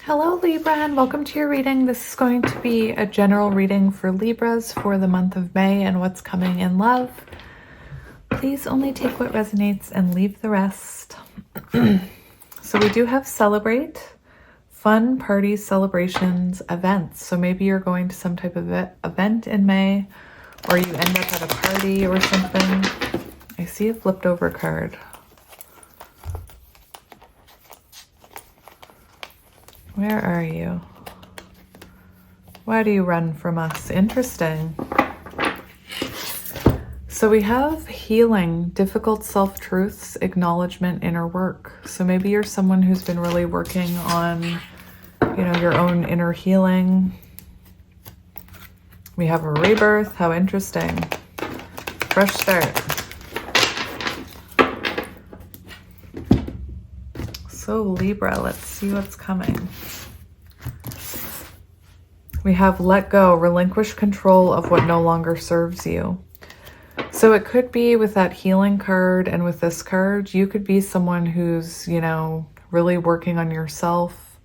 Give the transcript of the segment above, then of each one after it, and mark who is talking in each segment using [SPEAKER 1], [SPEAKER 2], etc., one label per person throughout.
[SPEAKER 1] Hello Libra and welcome to your reading. This is going to be a general reading for Libras for the month of May and what's coming in love. Please only take what resonates and leave the rest. So we do have celebrate, fun, parties, celebrations, events. So maybe you're going to some type of event in May, or you end up at a party or something. I see a flipped over card. Where are you? Why do you run from us? Interesting. So we have healing, difficult self-truths, acknowledgement, inner work. So maybe you're someone who's been really working on, your own inner healing. We have a rebirth. How interesting. Fresh start. So Libra, let's see what's coming. We have let go, relinquish control of what no longer serves you. So it could be with that healing card and with this card, you could be someone who's, really working on yourself,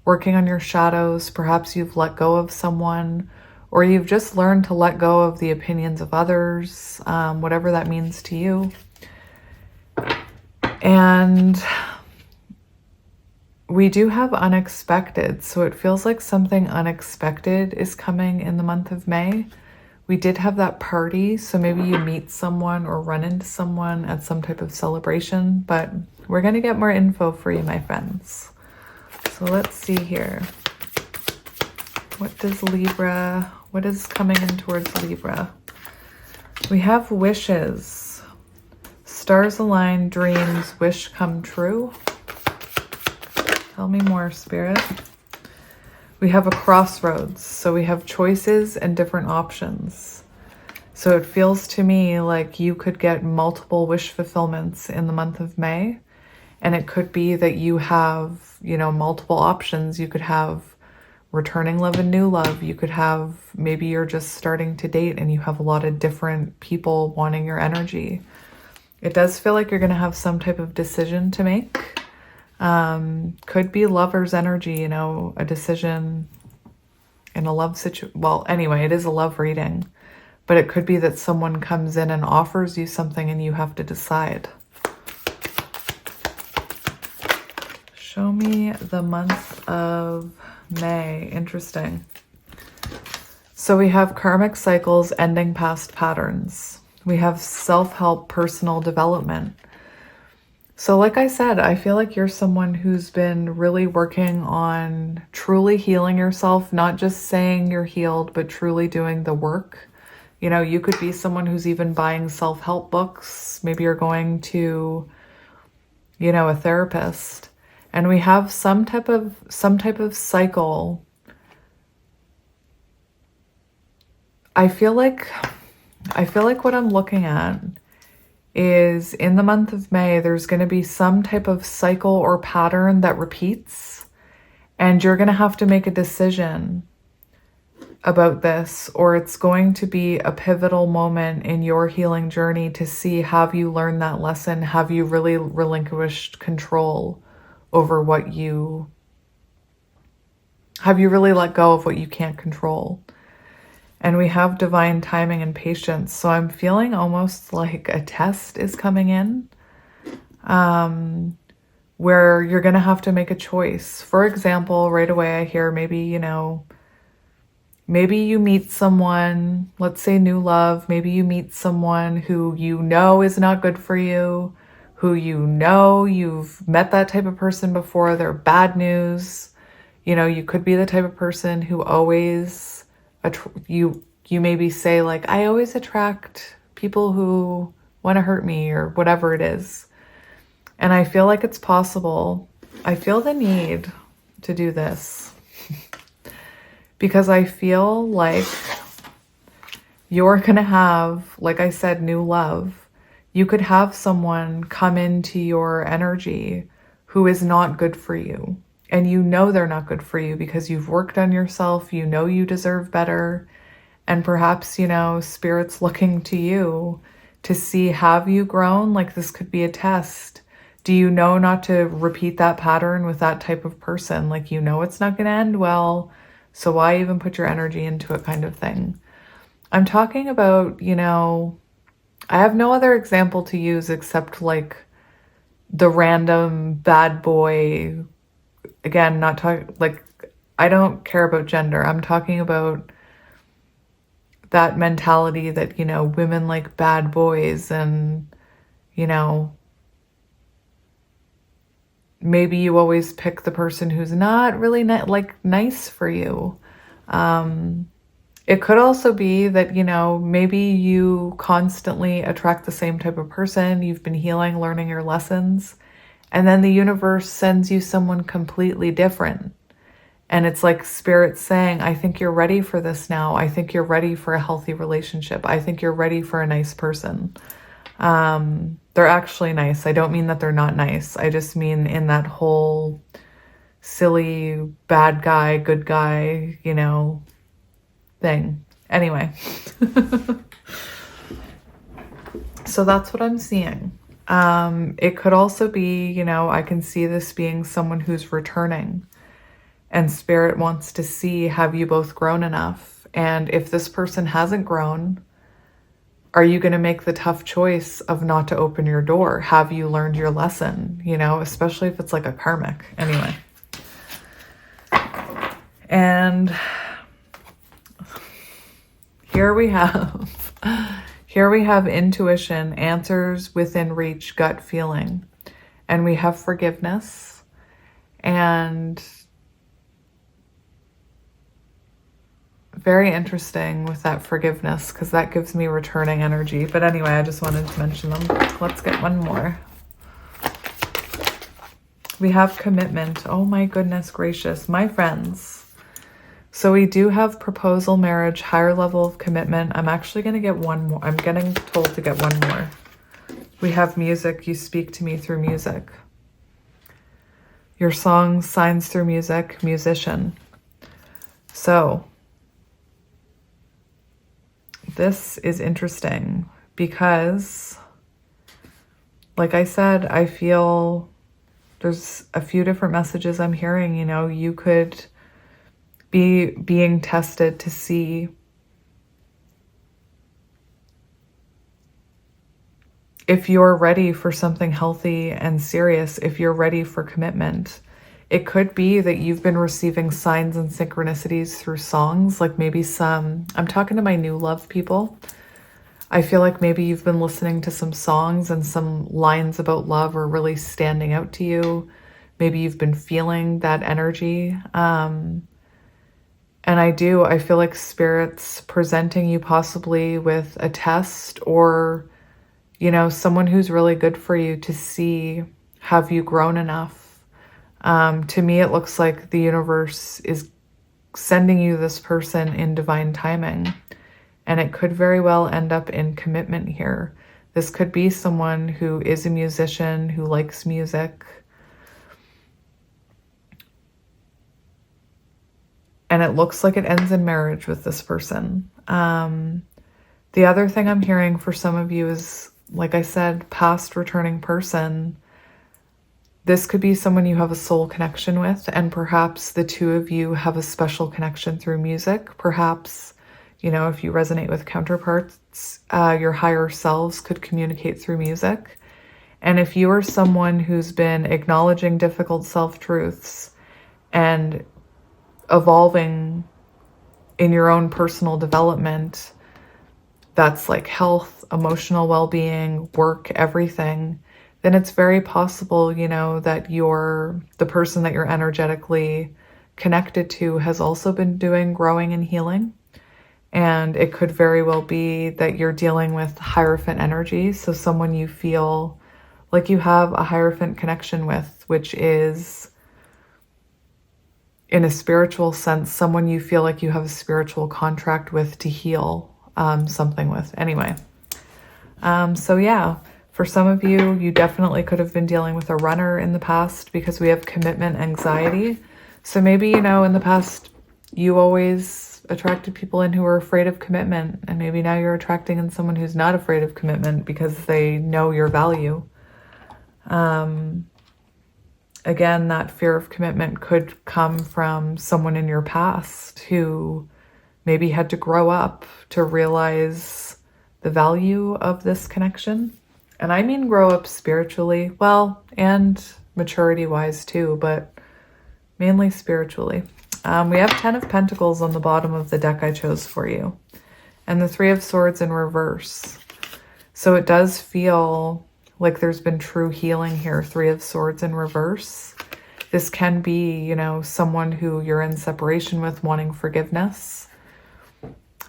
[SPEAKER 1] working on your shadows. Perhaps you've let go of someone, or you've just learned to let go of the opinions of others, whatever that means to you. And we do have unexpected, so it feels like something unexpected is coming in the month of May. We did have that party, so maybe you meet someone or run into someone at some type of celebration, but we're going to get more info for you, my friends. So let's see here. What is coming in towards Libra? We have wishes. Stars align, dreams, wish come true. Tell me more, Spirit. We have a crossroads. So we have choices and different options. So it feels to me like you could get multiple wish fulfillments in the month of May. And it could be that you have, multiple options. You could have returning love and new love. You could have, maybe you're just starting to date and you have a lot of different people wanting your energy. It does feel like you're going to have some type of decision to make. Could be lover's energy, a decision in a love situation. Well, anyway, it is a love reading, but it could be that someone comes in and offers you something and you have to decide. Show me the month of May. Interesting. So we have karmic cycles, ending past patterns. We have self-help, personal development. So like I said, I feel like you're someone who's been really working on truly healing yourself, not just saying you're healed, but truly doing the work. You could be someone who's even buying self-help books. Maybe you're going to, a therapist. And we have some type of cycle. I feel like what I'm looking at is in the month of May, there's going to be some type of cycle or pattern that repeats, and you're going to have to make a decision about this, or it's going to be a pivotal moment in your healing journey to see, have you learned that lesson? Have you really relinquished control over have you really let go of what you can't control? And we have divine timing and patience. So I'm feeling almost like a test is coming in, where you're going to have to make a choice. For example, right away I hear maybe you meet someone, let's say new love. Maybe you meet someone who is not good for you, who you've met that type of person before. They're bad news. You could be the type of person who always... you maybe say like, I always attract people who want to hurt me, or whatever it is. And I feel like it's possible. I feel the need to do this because I feel like you're going to have, like I said, new love. You could have someone come into your energy who is not good for you. And they're not good for you because you've worked on yourself. You deserve better. And perhaps, Spirit's looking to you to see, have you grown? Like, this could be a test Do you know not to repeat that pattern with that type of person? Like, you know it's not going to end well, so why even put your energy into it, kind of thing. I'm talking about, you know, I have no other example to use except like the random bad boy. Again, not talking like, I don't care about gender. I'm talking about that mentality that, you know, women like bad boys, and, you know, maybe you always pick the person who's not really nice for you. It could also be that, you know, maybe you constantly attract the same type of person. You've been healing, learning your lessons, and then the universe sends you someone completely different. And it's like spirit saying, I think you're ready for this now. I think you're ready for a healthy relationship. I think you're ready for a nice person. They're actually nice. I don't mean that they're not nice. I just mean in that whole silly bad guy, good guy, you know, thing. Anyway. So that's what I'm seeing. It could also be, you know, I can see this being someone who's returning. And spirit wants to see, have you both grown enough? And if this person hasn't grown, are you going to make the tough choice of not to open your door? Have you learned your lesson? You know, especially if it's like a karmic. Anyway. And here we have intuition, answers within reach, gut feeling. And we have forgiveness. And very interesting with that forgiveness, because that gives me returning energy. But anyway, I just wanted to mention them. Let's get one more. We have commitment. Oh my goodness gracious, my friends. So we do have proposal, marriage, higher level of commitment. I'm actually going to get one more. I'm getting told to get one more. We have music. You speak to me through music. Your song signs through music, musician. So this is interesting because, like I said, I feel there's a few different messages I'm hearing. You know, you could be being tested to see if you're ready for something healthy and serious, if you're ready for commitment. It could be that you've been receiving signs and synchronicities through songs, like maybe some, I'm talking to my new love people. I feel like maybe you've been listening to some songs and some lines about love are really standing out to you. Maybe you've been feeling that energy. And I feel like spirit's presenting you possibly with a test, or, you know, someone who's really good for you to see, have you grown enough? To me, it looks like the universe is sending you this person in divine timing, and it could very well end up in commitment here. This could be someone who is a musician, who likes music. And it looks like it ends in marriage with this person. The other thing I'm hearing for some of you is, like I said, past returning person. This could be someone you have a soul connection with, and perhaps the two of you have a special connection through music. Perhaps, you know, if you resonate with counterparts, your higher selves could communicate through music. And if you are someone who's been acknowledging difficult self-truths and evolving in your own personal development, that's like health, emotional well-being, work, everything, then it's very possible, you know, that the person that you're energetically connected to has also been doing growing and healing. And it could very well be that you're dealing with Hierophant energy. So someone you feel like you have a Hierophant connection with, which is, in a spiritual sense, someone you feel like you have a spiritual contract with to heal something with. Anyway, so yeah. For some of you, you definitely could have been dealing with a runner in the past, because we have commitment anxiety. So maybe, you know, in the past, you always attracted people in who were afraid of commitment. And maybe now you're attracting in someone who's not afraid of commitment because they know your value. Again, that fear of commitment could come from someone in your past who maybe had to grow up to realize the value of this connection. And I mean grow up spiritually, well, and maturity-wise too, but mainly spiritually. We have 10 of Pentacles on the bottom of the deck I chose for you, and the 3 of Swords in reverse. So it does feel like there's been true healing here. 3 of Swords in reverse. This can be, you know, someone who you're in separation with wanting forgiveness.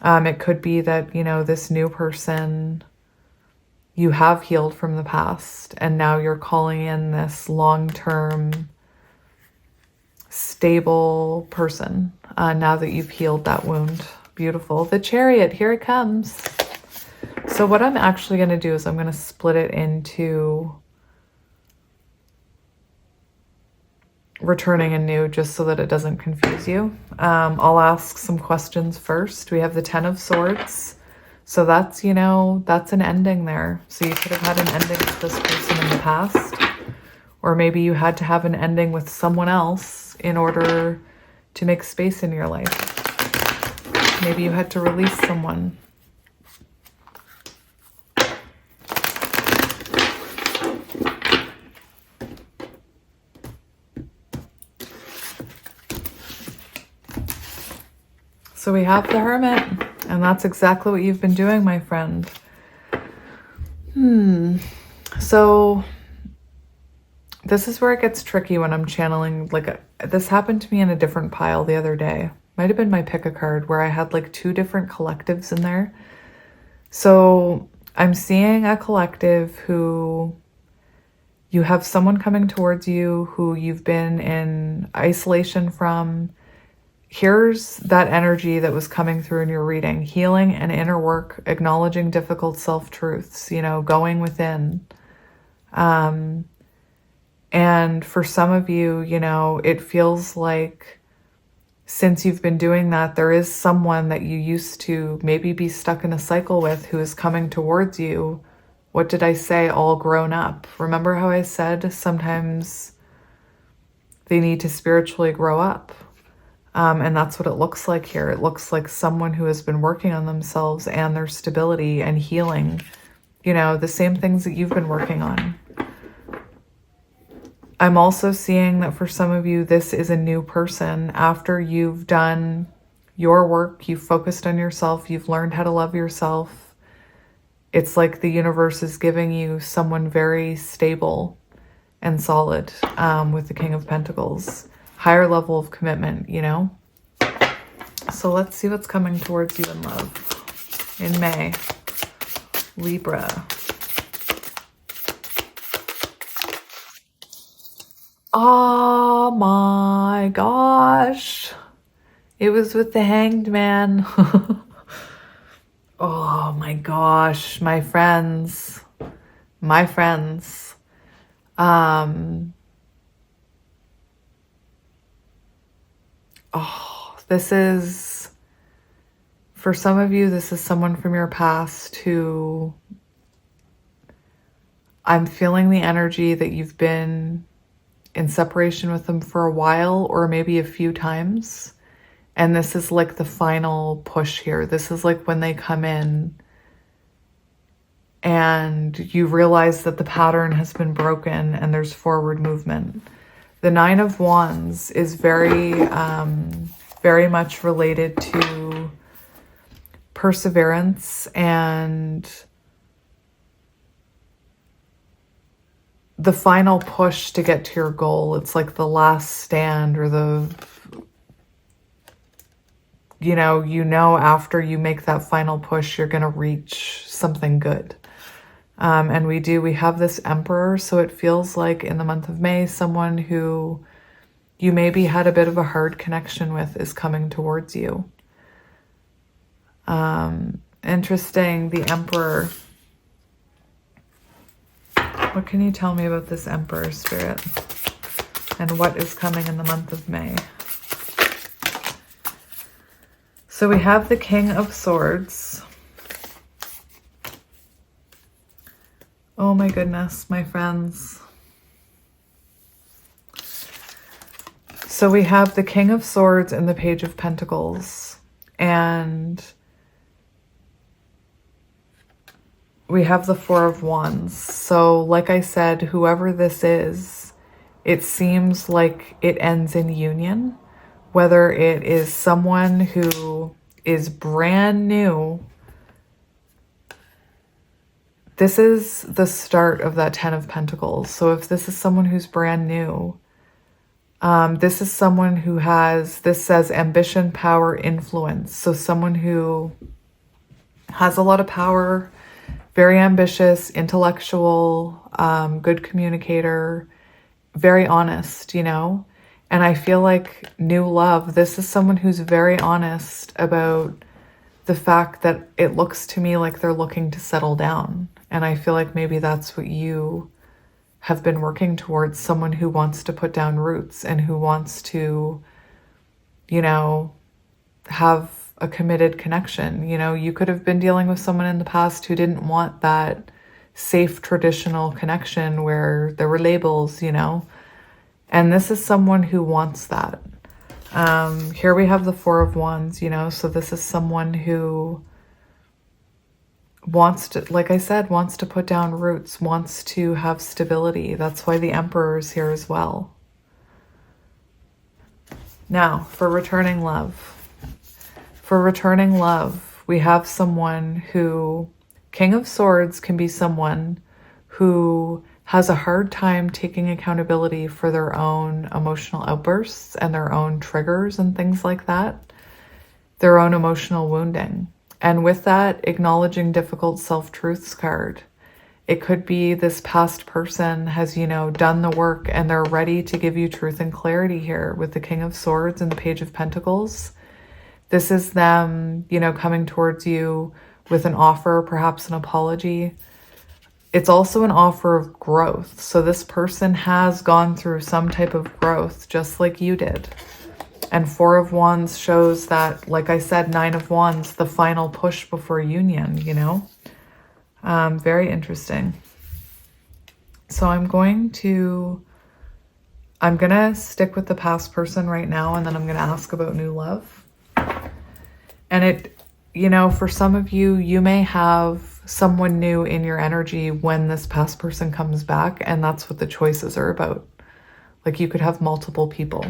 [SPEAKER 1] It could be that, you know, this new person, you have healed from the past and now you're calling in this long-term stable person now that you've healed that wound. Beautiful. The Chariot, here it comes. So what I'm actually going to do is I'm going to split it into returning and new, just so that it doesn't confuse you. I'll ask some questions first. We have the 10 of Swords. So that's, you know, that's an ending there. So you could have had an ending with this person in the past, or maybe you had to have an ending with someone else in order to make space in your life. Maybe you had to release someone. So we have the Hermit, and that's exactly what you've been doing, my friend. So this is where it gets tricky when I'm channeling. Like, this happened to me in a different pile the other day. Might have been my pick a card, where I had like 2 different collectives in there. So I'm seeing a collective who you have someone coming towards you who you've been in isolation from. Here's that energy that was coming through in your reading: healing and inner work, acknowledging difficult self-truths, you know, going within. And for some of you, you know, it feels like since you've been doing that, there is someone that you used to maybe be stuck in a cycle with who is coming towards you. What did I say? All grown up. Remember how I said sometimes they need to spiritually grow up? And that's what it looks like here. It looks like someone who has been working on themselves and their stability and healing, you know, the same things that you've been working on. I'm also seeing that for some of you, this is a new person. After you've done your work, you've focused on yourself, you've learned how to love yourself. It's like the universe is giving you someone very stable and solid with the King of Pentacles. Higher level of commitment, you know? So let's see what's coming towards you in love in May. Libra. Oh my gosh. It was with the Hanged Man. Oh my gosh, my friends. My friends. Oh, this is, for some of you, this is someone from your past who I'm feeling the energy that you've been in separation with them for a while, or maybe a few times. And this is like the final push here. This is like when they come in and you realize that the pattern has been broken and there's forward movement. The 9 of Wands is very much related to perseverance and the final push to get to your goal. It's like the last stand, or the, you know, after you make that final push, you're going to reach something good. And we have this Emperor, so it feels like in the month of May, someone who you maybe had a bit of a hard connection with is coming towards you. Interesting, the Emperor. What can you tell me about this Emperor, Spirit? And what is coming in the month of May? So we have the King of Swords. Oh my goodness, my friends. So we have the King of Swords and the Page of Pentacles. And we have the Four of Wands. So like I said, whoever this is, it seems like it ends in union. Whether it is someone who is brand new. This is the start of that Ten of Pentacles. So if this is someone who's brand new, this is someone who has, this says ambition, power, influence. So someone who has a lot of power, very ambitious, intellectual, good communicator, very honest, you know? And I feel like new love, this is someone who's very honest about the fact that it looks to me like they're looking to settle down. And I feel like maybe that's what you have been working towards, someone who wants to put down roots and who wants to, you know, have a committed connection. You know, you could have been dealing with someone in the past who didn't want that safe traditional connection where there were labels, you know, and this is someone who wants that. Here we have the Four of Wands, you know, so this is someone who wants to, like I said, wants to put down roots, wants to have stability. That's why the Emperor is here as well. Now, for returning love. For returning love, we have someone who, King of Swords can be someone who has a hard time taking accountability for their own emotional outbursts and their own triggers and things like that, their own emotional wounding. And with that, acknowledging difficult self-truths card. It could be this past person has, you know, done the work and they're ready to give you truth and clarity here with the King of Swords and the Page of Pentacles. This is them, you know, coming towards you with an offer, perhaps an apology. It's also an offer of growth. So this person has gone through some type of growth, just like you did. And Four of Wands shows that, like I said, Nine of Wands, the final push before union, you know? Very interesting. So I'm gonna stick with the past person right now, and then I'm gonna ask about new love. And it, you know, for some of you, you may have someone new in your energy when this past person comes back, and that's what the choices are about. Like you could have multiple people.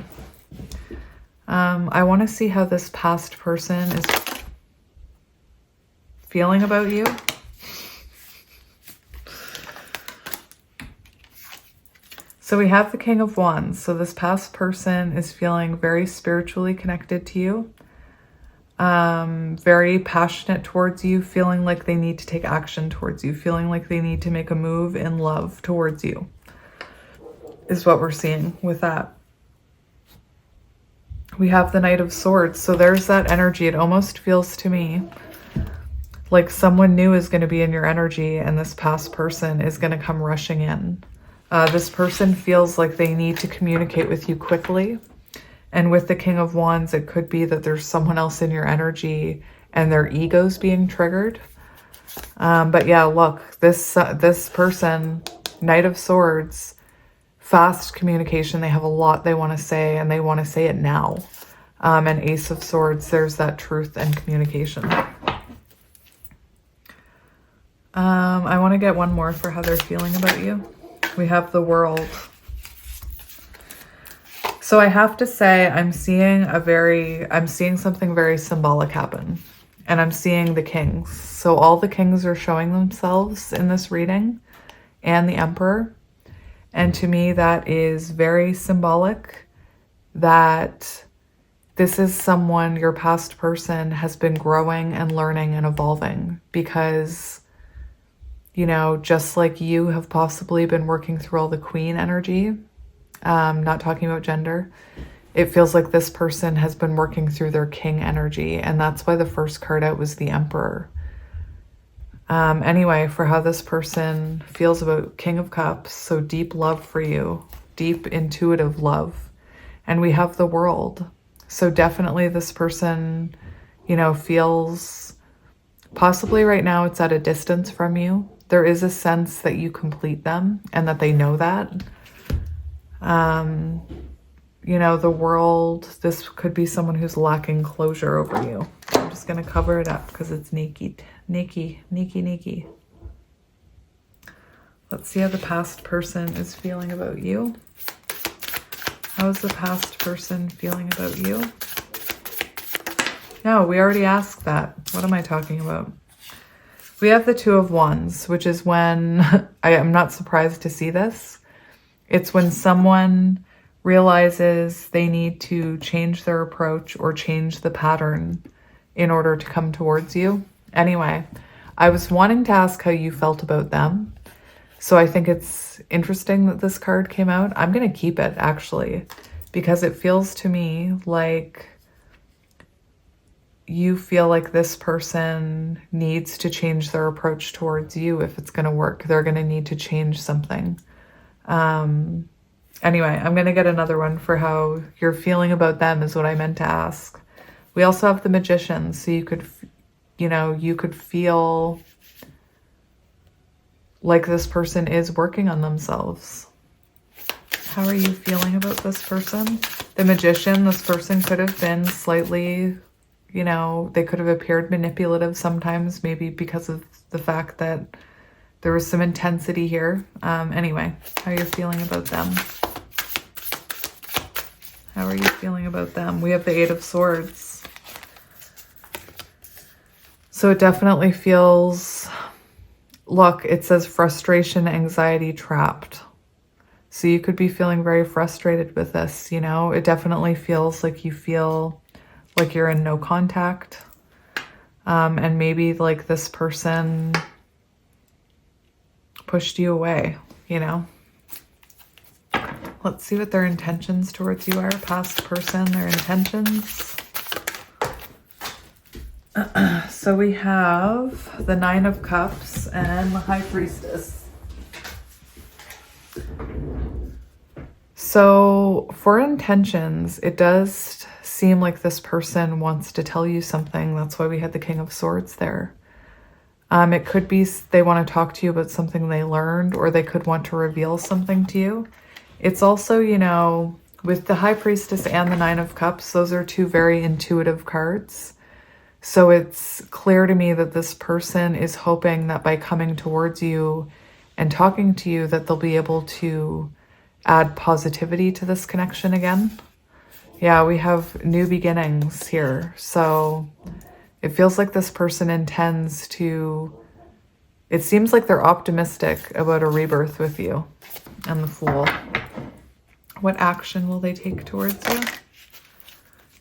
[SPEAKER 1] I want to see how this past person is feeling about you. So we have the King of Wands. So this past person is feeling very spiritually connected to you, very passionate towards you, feeling like they need to take action towards you, feeling like they need to make a move in love towards you, is what we're seeing with that. We have the Knight of Swords. So there's that energy. It almost feels to me like someone new is going to be in your energy and this past person is going to come rushing in. This person feels like they need to communicate with you quickly. And with the King of Wands, it could be that there's someone else in your energy and their ego's being triggered. But yeah, look, this person, Knight of Swords, fast communication. They have a lot they want to say and they want to say it now. And Ace of Swords, there's that truth and communication. I want to get one more for how they're feeling about you. We have the World. So I have to say, I'm seeing something very symbolic happen. And I'm seeing the Kings. So all the Kings are showing themselves in this reading, and the Emperor. And to me, that is very symbolic that this is someone, your past person, has been growing and learning and evolving because, you know, just like you have possibly been working through all the Queen energy, not talking about gender, it feels like this person has been working through their King energy. And that's why the first card out was the Emperor. Anyway, for how this person feels about King of Cups, so deep love for you, deep intuitive love. And we have the World. So definitely this person, you know, feels possibly right now it's at a distance from you. There is a sense that you complete them and that they know that. you know, the world. This could be someone who's lacking closure over you. I'm just going to cover it up because it's sneaky. Let's see how the past person is feeling about you. How is the past person feeling about you? No, we already asked that. What am I talking about? We have the Two of Wands, which is when, I am not surprised to see this. It's when someone realizes they need to change their approach or change the pattern in order to come towards you. Anyway, I was wanting to ask how you felt about them. So I think it's interesting that this card came out. I'm going to keep it, actually, because it feels to me like you feel like this person needs to change their approach towards you. If it's going to work, they're going to need to change something. Anyway, I'm going to get another one for how you're feeling about them is what I meant to ask. We also have the Magician. So you could, you know, you could feel like this person is working on themselves. How are you feeling about this person? The Magician, this person could have been slightly, you know, they could have appeared manipulative sometimes, maybe because of the fact that there was some intensity here. Anyway, how are you feeling about them? How are you feeling about them? We have the Eight of Swords. So it definitely feels, look, it says frustration, anxiety, trapped. So you could be feeling very frustrated with this, you know? It definitely feels like you feel like you're in no contact. And maybe like this person pushed you away, you know? Let's see what their intentions towards you are. Past person, their intentions. So we have the Nine of Cups and the High Priestess. So for intentions, it does seem like this person wants to tell you something. That's why we had the King of Swords there. It could be they want to talk to you about something they learned, or they could want to reveal something to you. It's also, you know, with the High Priestess and the Nine of Cups, those are two very intuitive cards. So it's clear to me that this person is hoping that by coming towards you and talking to you, that they'll be able to add positivity to this connection again. Yeah, we have new beginnings here. So it feels like this person intends to, it seems like they're optimistic about a rebirth with you. And the Fool. What action will they take towards you?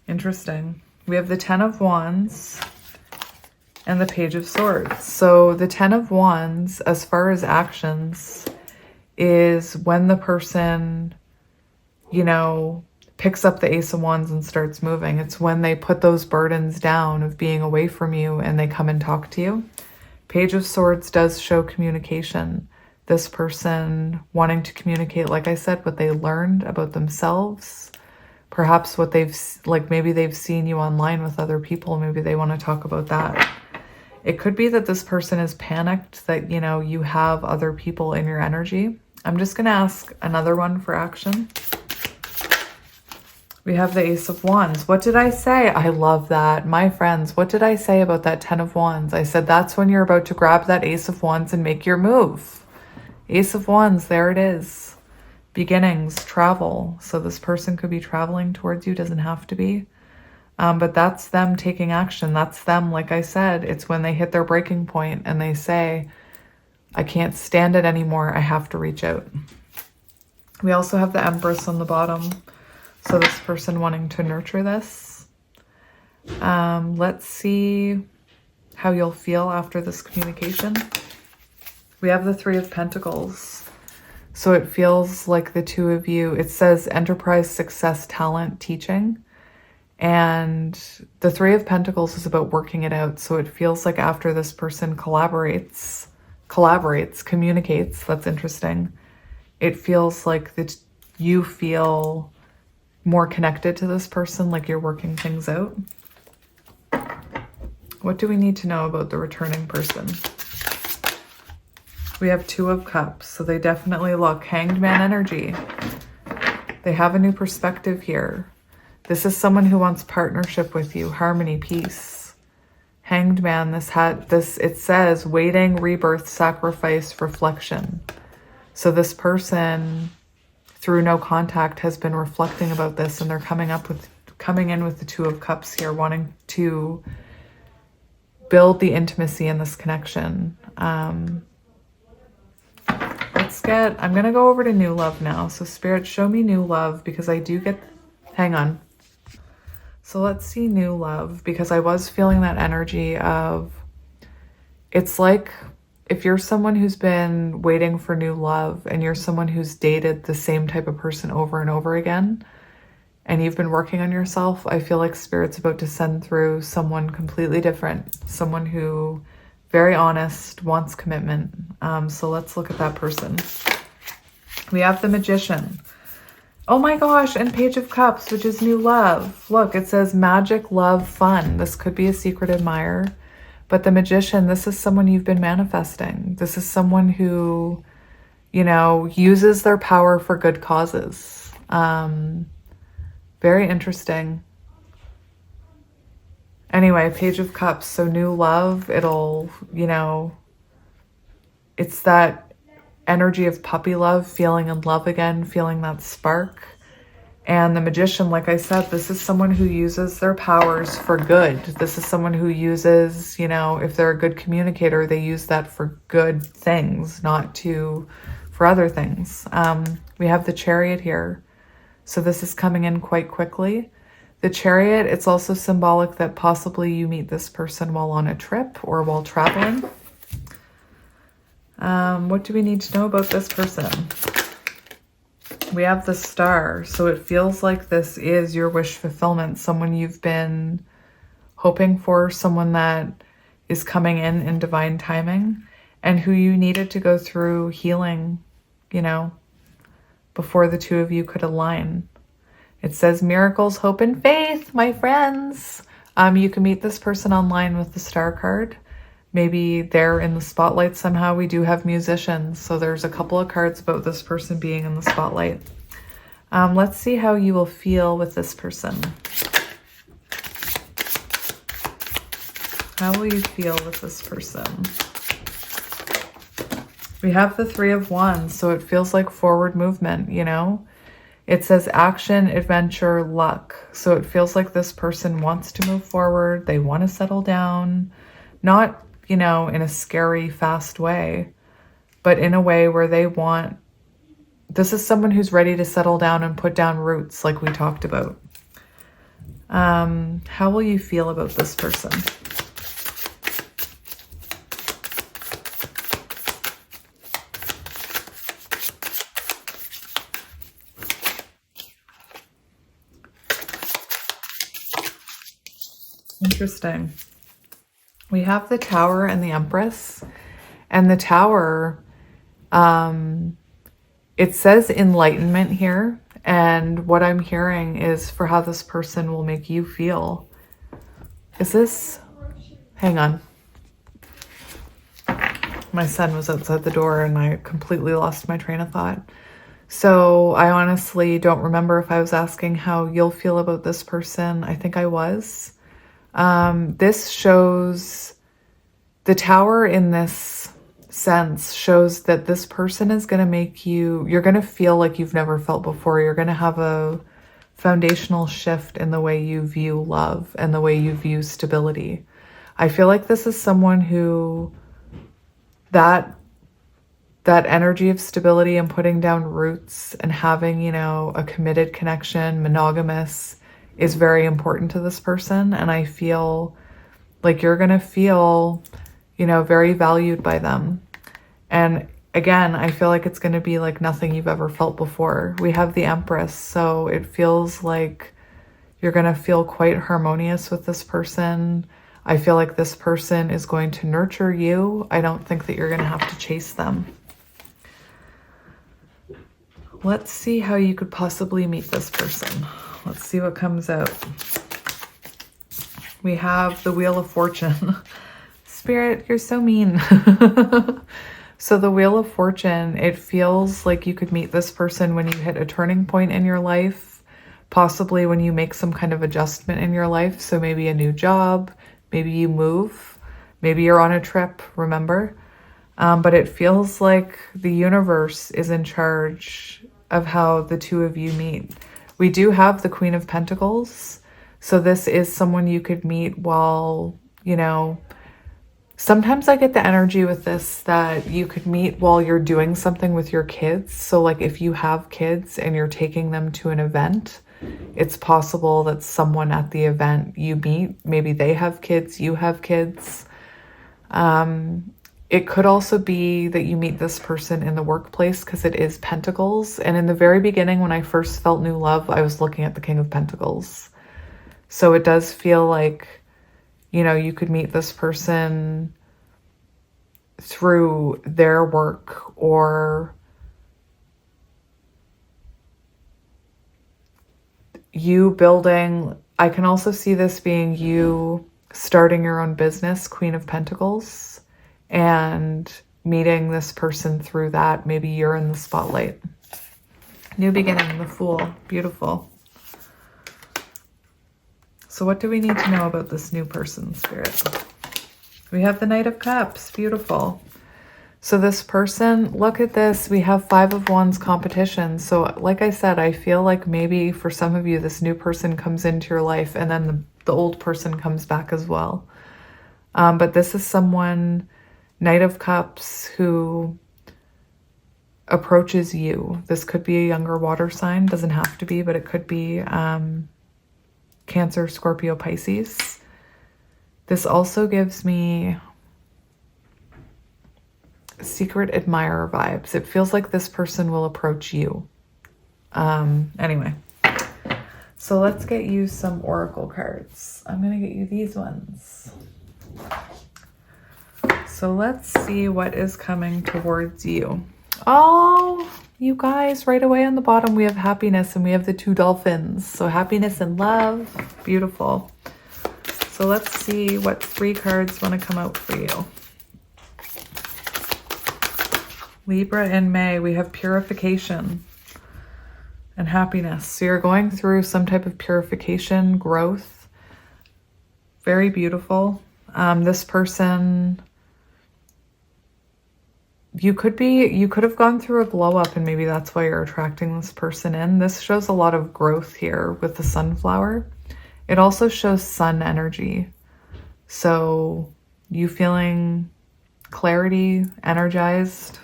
[SPEAKER 1] Interesting. We have the Ten of Wands and the Page of Swords. So the Ten of Wands, as far as actions, is when the person, you know, picks up the Ace of Wands and starts moving. It's when they put those burdens down of being away from you and they come and talk to you. Page of Swords does show communication. This person wanting to communicate, like I said, what they learned about themselves, perhaps what they've, like maybe they've seen you online with other people. Maybe they want to talk about that. It could be that this person is panicked that, you know, you have other people in your energy. I'm just going to ask another one for action. We have the Ace of Wands. What did I say? I love that. My friends, what did I say about that Ten of Wands? I said that's when you're about to grab that Ace of Wands and make your move. Ace of Wands, there it is. Beginnings, travel. So this person could be traveling towards you, doesn't have to be. But that's them taking action. That's them, like I said, it's when they hit their breaking point and they say, I can't stand it anymore. I have to reach out. We also have the Empress on the bottom. So this person wanting to nurture this. Let's see how you'll feel after this communication. We have the Three of Pentacles. So it feels like the two of you, it says enterprise, success, talent, teaching. And the Three of Pentacles is about working it out. So it feels like after this person collaborates, communicates, that's interesting. It feels like that you feel more connected to this person, like you're working things out. What do we need to know about the returning person? We have Two of Cups, so they definitely look Hanged Man energy. They have a new perspective here. This is someone who wants partnership with you, harmony, peace. Hanged Man, it says waiting, rebirth, sacrifice, reflection. So this person, through no contact, has been reflecting about this, and they're coming in with the Two of Cups here, wanting to build the intimacy in this connection. I'm going to go over to new love now. So Spirit, show me new love, because I do get, hang on. So let's see new love, because I was feeling that energy of, it's like if you're someone who's been waiting for new love and you're someone who's dated the same type of person over and over again, and you've been working on yourself, I feel like Spirit's about to send through someone completely different, someone who, very honest, wants commitment. So let's look at that person. We have the Magician. Oh my gosh, and Page of Cups, which is new love. Look, it says magic, love, fun. This could be a secret admirer. But the Magician, this is someone you've been manifesting. This is someone who, you know, uses their power for good causes. Very interesting. Anyway, Page of Cups, so new love, it'll, you know, it's that energy of puppy love, feeling in love again, feeling that spark. And the Magician, like I said, this is someone who uses their powers for good. This is someone who uses, you know, if they're a good communicator, they use that for good things, not for other things. We have the Chariot here. So this is coming in quite quickly. The Chariot, it's also symbolic that possibly you meet this person while on a trip or while traveling. What do we need to know about this person? We have the Star. So it feels like this is your wish fulfillment. Someone you've been hoping for, someone that is coming in divine timing, and who you needed to go through healing, you know, before the two of you could align. It says miracles, hope, and faith, my friends. You can meet this person online with the Star card. Maybe they're in the spotlight somehow. We do have musicians, so there's a couple of cards about this person being in the spotlight. Let's see how you will feel with this person. How will you feel with this person? We have the Three of Wands, so it feels like forward movement, you know? It says action, adventure, luck. So it feels like this person wants to move forward. They want to settle down. Not, you know, in a scary, fast way, but in a way where they want, this is someone who's ready to settle down and put down roots like we talked about. How will you feel about this person? Interesting. We have the Tower and the Empress, and the Tower, it says enlightenment here. And what I'm hearing is for how this person will make you feel. Is this, hang on. My son was outside the door and I completely lost my train of thought. So I honestly don't remember if I was asking how you'll feel about this person. I think I was. This shows, the Tower in this sense shows that this person is going to make you, you're going to feel like you've never felt before. You're going to have a foundational shift in the way you view love and the way you view stability. I feel like this is someone who, that energy of stability and putting down roots and having, you know, a committed connection, monogamous, is very important to this person. And I feel like you're going to feel, you know, very valued by them. And again, I feel like it's going to be like nothing you've ever felt before. We have the Empress, so it feels like you're going to feel quite harmonious with this person. I feel like this person is going to nurture you. I don't think that you're going to have to chase them. Let's see how you could possibly meet this person. Let's see what comes out. We have the Wheel of Fortune. Spirit, you're so mean. So the Wheel of Fortune, it feels like you could meet this person when you hit a turning point in your life, possibly when you make some kind of adjustment in your life. So maybe a new job, maybe you move, maybe you're on a trip, remember? But it feels like the universe is in charge of how the two of you meet. We do have the Queen of Pentacles. So this is someone you could meet while, you know, sometimes I get the energy with this that you could meet while you're doing something with your kids. So like if you have kids and you're taking them to an event, it's possible that someone at the event you meet, maybe they have kids, you have kids. It could also be that you meet this person in the workplace because it is Pentacles. And in the very beginning, when I first felt new love, I was looking at the King of Pentacles. So it does feel like, you know, you could meet this person through their work or you building. I can also see this being you starting your own business, Queen of Pentacles, and meeting this person through that. Maybe you're in the spotlight. New beginning, the Fool. Beautiful. So what do we need to know about this new person, Spirit? We have the Knight of Cups. Beautiful. So this person, look at this. We have 5 of Wands competition. So like I said, I feel like maybe for some of you, this new person comes into your life and then the old person comes back as well. But this is someone, Knight of Cups, who approaches you. This could be a younger water sign. Doesn't have to be, but it could be Cancer, Scorpio, Pisces. This also gives me secret admirer vibes. It feels like this person will approach you. Anyway, so let's get you some oracle cards. I'm going to get you these ones. So let's see what is coming towards you. Oh, you guys, right away on the bottom, we have happiness and we have the 2 dolphins. So happiness and love. Beautiful. So let's see what 3 cards want to come out for you. Libra in May, we have purification and happiness. So you're going through some type of purification, growth. Very beautiful. This person, you could have gone through a glow up and maybe that's why you're attracting this person in. This shows a lot of growth here with the sunflower. It also shows sun energy. So you feeling clarity, energized.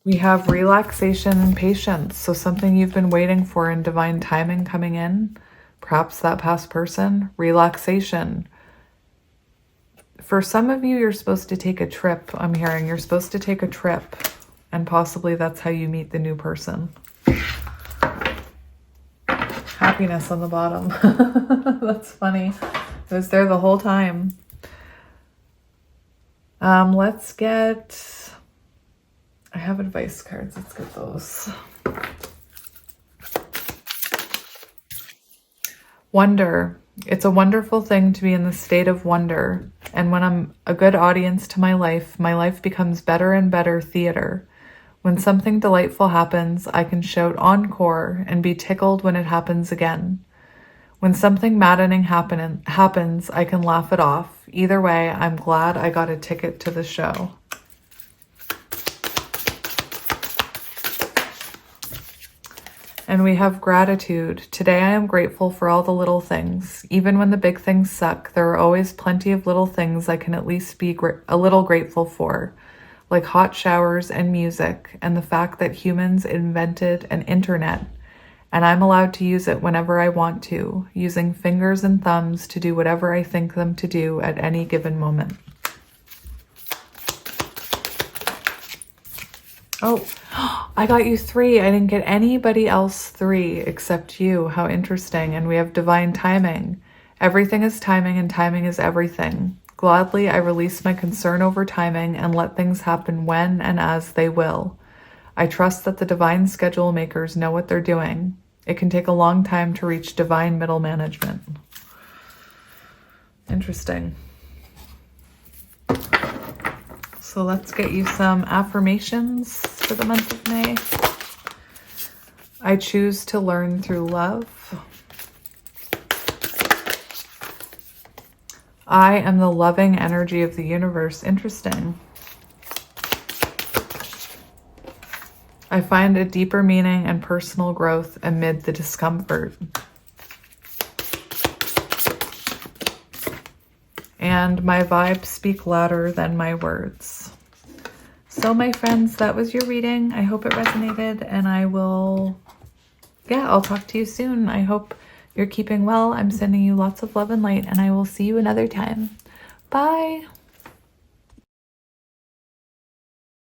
[SPEAKER 1] We have relaxation and patience. So something you've been waiting for in divine timing coming in. Perhaps that past person. Relaxation. For some of you, you're supposed to take a trip. I'm hearing you're supposed to take a trip. And possibly that's how you meet the new person. Happiness on the bottom. That's funny. It was there the whole time. Let's get... I have advice cards. Let's get those. Wonder. It's a wonderful thing to be in the state of wonder. And when I'm a good audience to my life becomes better and better theater. When something delightful happens, I can shout encore and be tickled when it happens again. When something maddening happens, I can laugh it off. Either way, I'm glad I got a ticket to the show. And we have gratitude. Today I am grateful for all the little things. Even when the big things suck, there are always plenty of little things I can at least be a little grateful for. Like hot showers and music, and the fact that humans invented an internet, and I'm allowed to use it whenever I want to, using fingers and thumbs to do whatever I think them to do at any given moment. Oh, I got you 3. I didn't get anybody else 3 except you. How interesting. And we have divine timing. Everything is timing and timing is everything. Gladly, I release my concern over timing and let things happen when and as they will. I trust that the divine schedule makers know what they're doing. It can take a long time to reach divine middle management. Interesting. So let's get you some affirmations for the month of May. I choose to learn through love. I am the loving energy of the universe. Interesting. I find a deeper meaning and personal growth amid the discomfort. And my vibes speak louder than my words. So my friends, that was your reading. I hope it resonated, and I'll talk to you soon. I hope you're keeping well. I'm sending you lots of love and light, and I will see you another time. Bye.